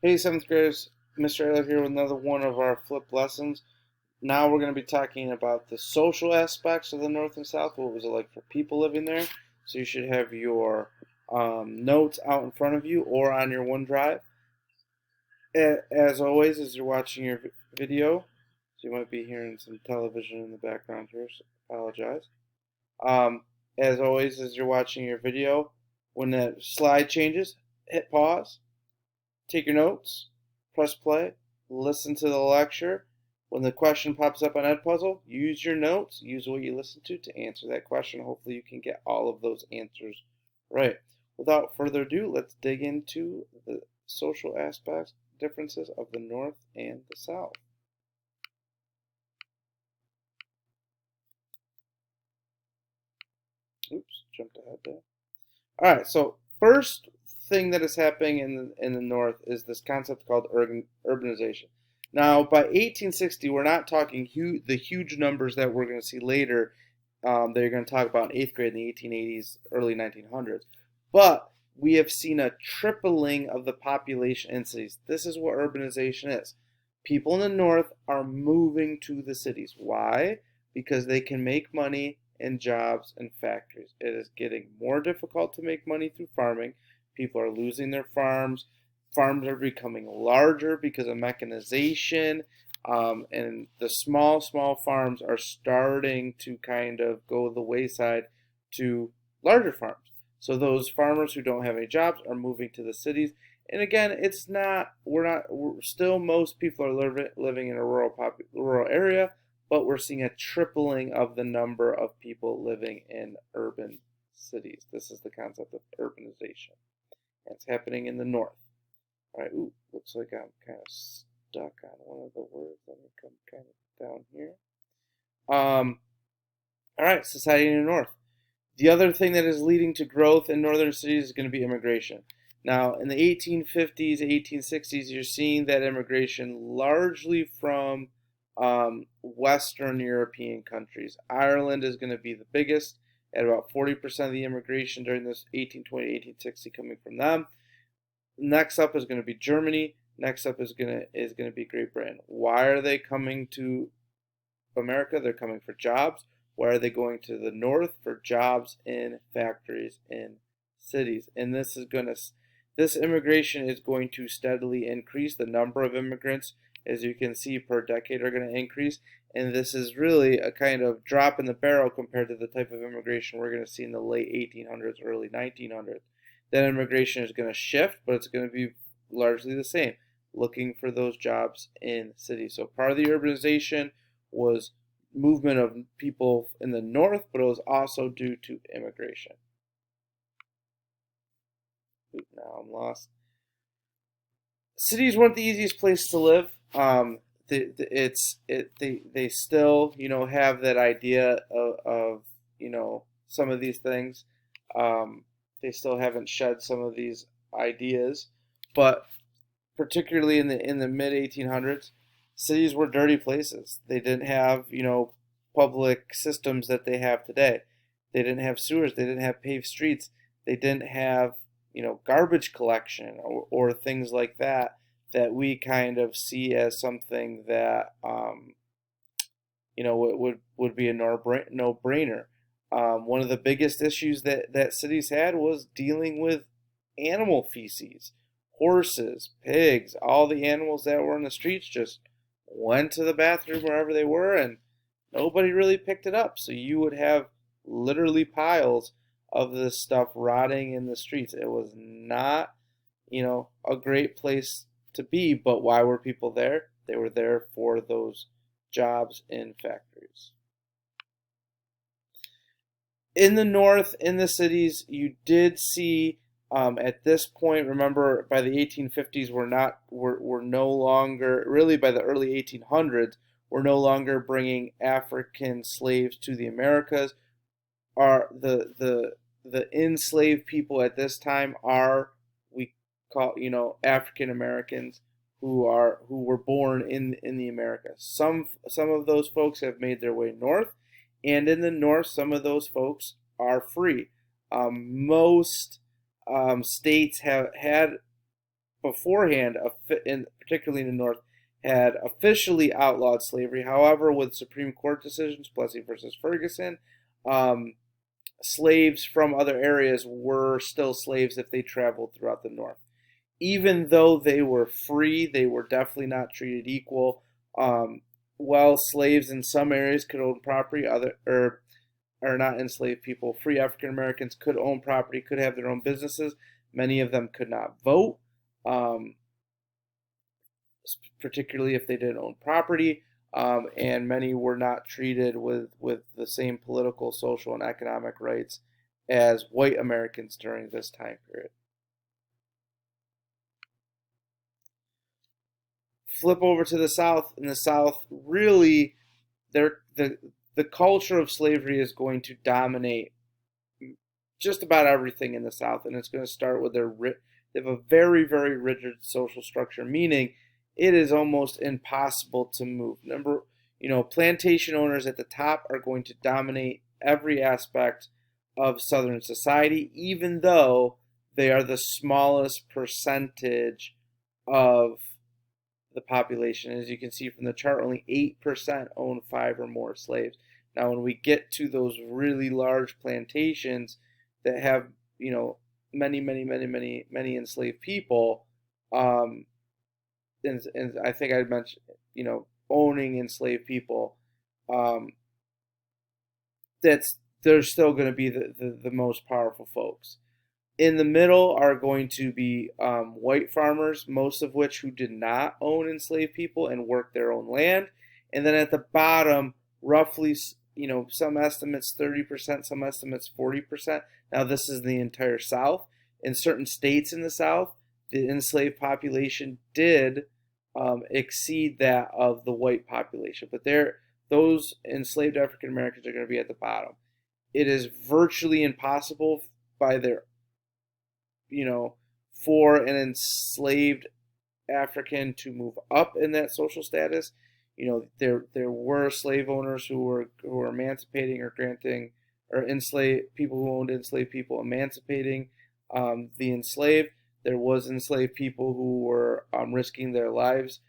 Hey, 7th graders, Mr. Ayler here with another one of our flipped lessons. Now we're going to be talking about the social aspects of the North and South. What was it like for people living there? So you should have your notes out in front of you or on your OneDrive. As always, as you're watching your video, so you might be hearing some television in the background here, so I apologize. Um, as always, as you're watching your video, when the slide changes, hit pause, take your notes, press play, listen to the lecture. When the question pops up on Edpuzzle, use your notes, use what you listen to answer that question. Hopefully, you can get all of those answers right. Without further ado, let's dig into the social aspects differences of the North and the South. Oops, jumped ahead there. All right, so first thing that is happening in the North is this concept called urbanization. Now, by 1860, we're not talking the huge numbers that we're going to see later that you're going to talk about in 8th grade in the 1880s, early 1900s. But we have seen a tripling of the population in cities. This is what urbanization is. People in the North are moving to the cities. Why? Because they can make money in jobs and factories. It is getting more difficult to make money through farming. People are losing their farms. Farms are becoming larger because of mechanization. And the small farms are starting to kind of go the wayside to larger farms. So those farmers who don't have any jobs are moving to the cities. And again, we're still, most people are living in a rural area, but we're seeing a tripling of the number of people living in urban cities. This is the concept of urbanization. And it's happening in the North. All right, ooh, looks like I'm kind of stuck on one of the words. Let me come kind of down here. All right, society in the North. The other thing that is leading to growth in northern cities is going to be immigration. Now, in the 1850s, 1860s, you're seeing that immigration largely from Western European countries. Ireland is going to be the biggest at about 40% of the immigration during this 1820, 1860 coming from them. Next up is going to be Germany. Next up is going to be Great Britain. Why are they coming to America? They're coming for jobs. Why are they going to the North? For jobs in factories in cities. And this immigration is going to steadily increase. The number of immigrants, as you can see, per decade are going to increase. And this is really a kind of drop in the barrel compared to the type of immigration we're going to see in the late 1800s, early 1900s. That immigration is going to shift, but it's going to be largely the same, looking for those jobs in cities. So part of the urbanization was movement of people in the North, but it was also due to immigration. Now I'm lost. Cities weren't the easiest place to live. They still have that idea of some of these things. They still haven't shed some of these ideas, but particularly in the mid 1800s, cities were dirty places. They didn't have public systems that they have today. They didn't have sewers. They didn't have paved streets. They didn't have garbage collection or things like that we kind of see as something that would be a no brainer. One of the biggest issues that cities had was dealing with animal feces. Horses, pigs, all the animals that were in the streets just went to the bathroom wherever they were, and nobody really picked it up. So you would have literally piles of this stuff rotting in the streets. It was not, a great place to be, but why were people there? They were there for those jobs in factories. In the North, in the cities, you did see at this point. Remember, by the 1850s, we're no longer, really by the early 1800s, we're no longer bringing African slaves to the Americas. Are the enslaved people at this time are, we call, African Americans who were born in the Americas. Some of those folks have made their way north, and in the North, some of those folks are free. Most states have had beforehand, particularly in the North, had officially outlawed slavery. However, with Supreme Court decisions, Plessy versus Ferguson, um, slaves from other areas were still slaves if they traveled throughout the North. Even though they were free, they were definitely not treated equal. While slaves in some areas could own property, other or not enslaved people, free African Americans could own property, could have their own businesses. Many of them could not vote, um, particularly if they didn't own property. And many were not treated with the same political, social, and economic rights as white Americans during this time period. Flip over to the South. In the South, really, the culture of slavery is going to dominate just about everything in the South, and it's going to start with they have a very, very rigid social structure, meaning it is almost impossible to move. Plantation owners at the top are going to dominate every aspect of Southern society, even though they are the smallest percentage of the population. As you can see from the chart, only 8% own 5 or more slaves. Now, when we get to those really large plantations that have, many, many, many, many, many enslaved people, and I think I mentioned, owning enslaved people, um, they're still going to be the most powerful folks. In the middle are going to be white farmers, most of which who did not own enslaved people and worked their own land. And then at the bottom, roughly, some estimates 30%, some estimates 40%. Now this is the entire South. In certain states in the South, the enslaved population did exceed that of the white population. But those enslaved African Americans are going to be at the bottom. It is virtually impossible by their for an enslaved African to move up in that social status. There were slave owners who were emancipating or granting, or enslaved people who owned enslaved people emancipating the enslaved. There was enslaved people who were risking their lives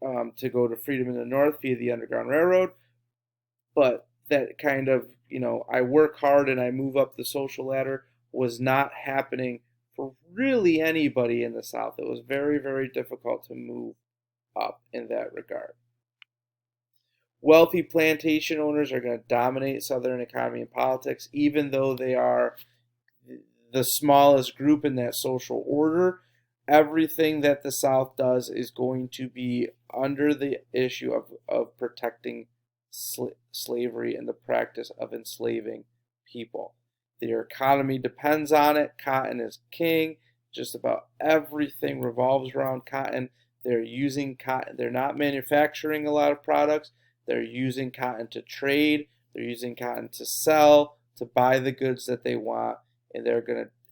to go to freedom in the North via the Underground Railroad. But that kind of, I work hard and I move up the social ladder was not happening for really anybody in the South. It was very, very difficult to move up in that regard. Wealthy plantation owners are going to dominate Southern economy and politics, even though they are the smallest group in that social order. Everything that the South does is going to be under the issue of protecting slavery and the practice of enslaving people. Their economy depends on it. Cotton is king. Just about everything revolves around cotton. They're using cotton. They're not manufacturing a lot of products. They're using cotton to trade. They're using cotton to sell, to buy the goods that they want. And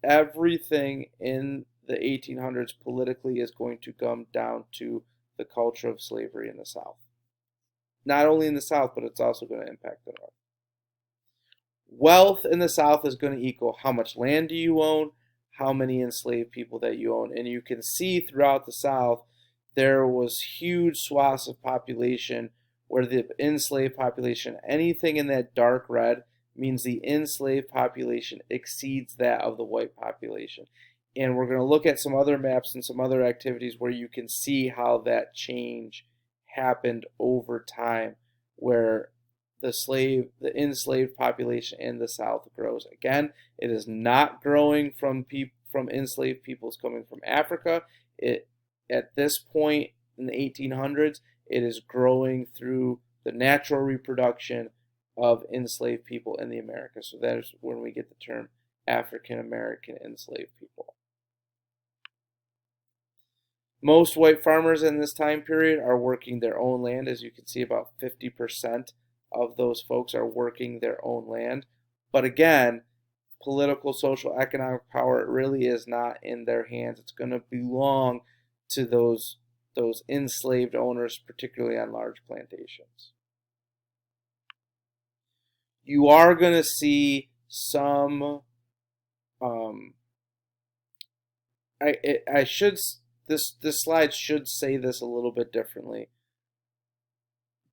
everything in the 1800s politically is going to come down to the culture of slavery in the South. Not only in the South, but it's also going to impact the North. Wealth in the South is going to equal how much land do you own, how many enslaved people that you own. And you can see throughout the South, there was huge swaths of population where the enslaved population, anything in that dark red, means the enslaved population exceeds that of the white population. And we're going to look at some other maps and some other activities where you can see how that change happened over time, where the enslaved population in the South grows. Again, it is not growing from enslaved peoples coming from Africa. At this point in the 1800s, it is growing through the natural reproduction of enslaved people in the Americas. So that is when we get the term African American enslaved people. Most white farmers in this time period are working their own land. As you can see, about 50% of those folks are working their own land. But again, political, social, economic power really is not in their hands. It's going to belong to those enslaved owners, particularly on large plantations. You are going to see some, I should this slide should say this a little bit differently.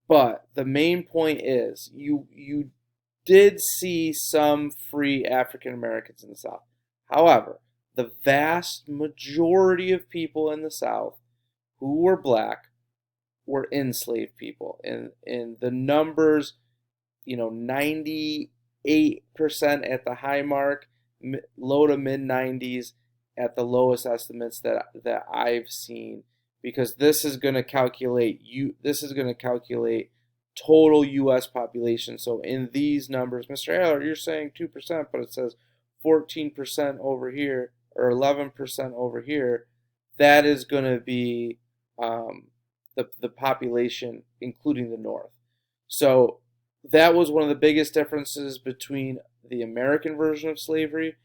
But the main point is you did see some free African Americans in the South. However, the vast majority of people in the South who were black were enslaved people. And the numbers, 98% at the high mark, low to mid 90s at the lowest estimates that I've seen, because this is going to calculate total US population. So in these numbers, Mr. Ayler, you're saying 2%, but it says 14% over here or 11% over here. That is going to be the population, including the North. So that was one of the biggest differences between the American version of slavery.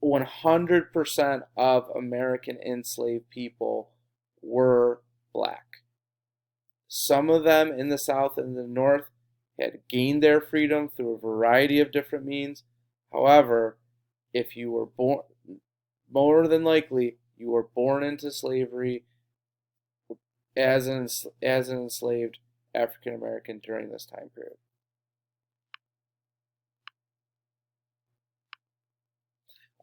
100% of American enslaved people were black. Some of them in the South and the North had gained their freedom through a variety of different means. However, if you were born, more than likely, you were born into slavery as an enslaved African American during this time period.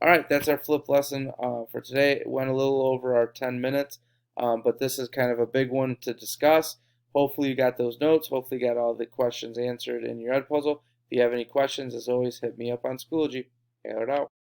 All right, that's our flip lesson for today. It went a little over our 10 minutes, but this is kind of a big one to discuss. Hopefully you got those notes. Hopefully you got all the questions answered in your Ed puzzle. If you have any questions, as always, hit me up on Schoology. Ayler out.